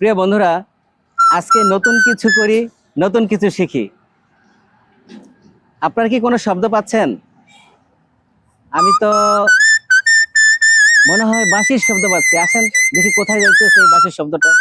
প্রিয় বন্ধুরা, আজকে নতুন কিছু করি, নতুন কিছু শিখি। আপনারা কি কোনো শব্দ পাচ্ছেন? আমি তো মনে হয় বাঁশির শব্দ পাচ্ছি। আসেন দেখি কোথায় যাচ্ছে সেই বাঁশির শব্দটা।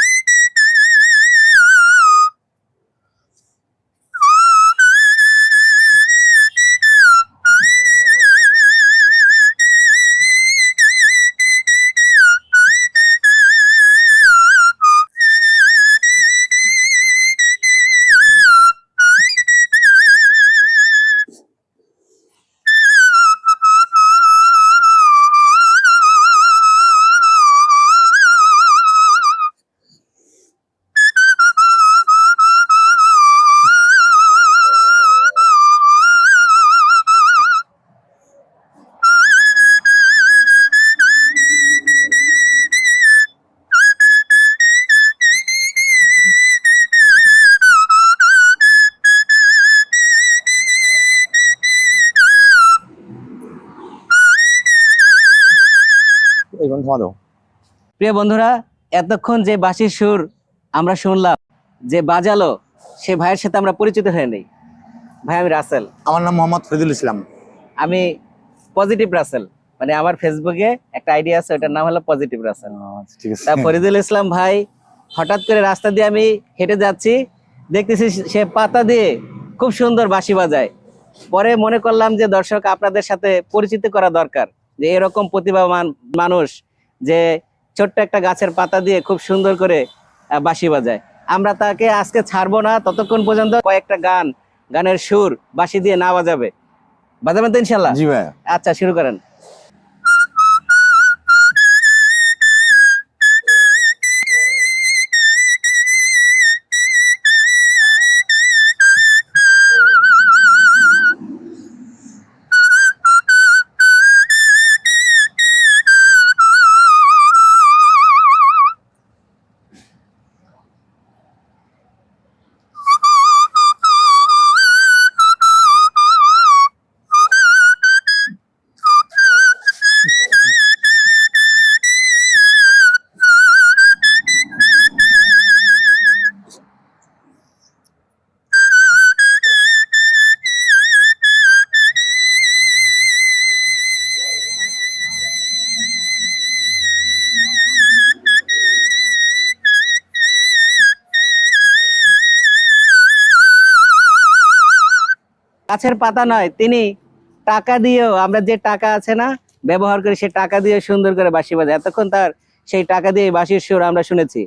প্রিয় বন্ধুরা, এতক্ষণ যে বাঁশির সুর আমরা শুনলাম, যে বাজালো, সে ভাইয়ের সাথে আমরা পরিচিত হয়ে নেই। ভাই, আমি রাসেল। আমার নাম মোহাম্মদ ফরিদুল ইসলাম। আমি পজিটিভ রাসেল, মানে আমার ফেসবুকে একটা আইডিয়া আছে, ওটার নাম হলো পজিটিভ রাসেল। ঠিক আছে। তা ফরিদুল ইসলাম ভাই, হঠাৎ করে রাস্তা দিয়ে আমি হেঁটে যাচ্ছি, দেখতেছি সে পাতা দিয়ে খুব সুন্দর বাঁশি বাজায়। পরে মনে করলাম যে দর্শক আপনাদের সাথে পরিচিত করা দরকার, যে এরকম প্রতিভাবান মানুষ যে ছোট্ট একটা গাছের পাতা দিয়ে খুব সুন্দর করে বাঁশি বাজায়। আমরা তাকে আজকে ছাড়বো না ততক্ষণ পর্যন্ত কয়েকটা গানের সুর বাঁশি দিয়ে না বাজাবে। বাজাবেন তো ইনশাল্লাহ? জি ভাই। আচ্ছা, শুরু করেন। গাছের পাতা নয়, তিনি টাকা দিয়েও, আমরা যে টাকা আছে না ব্যবহার করি, সে টাকা দিয়ে সুন্দর করে বাঁশি বাজায়। এতক্ষণ তার সেই টাকা দিয়ে বাঁশির সুর আমরা শুনেছি।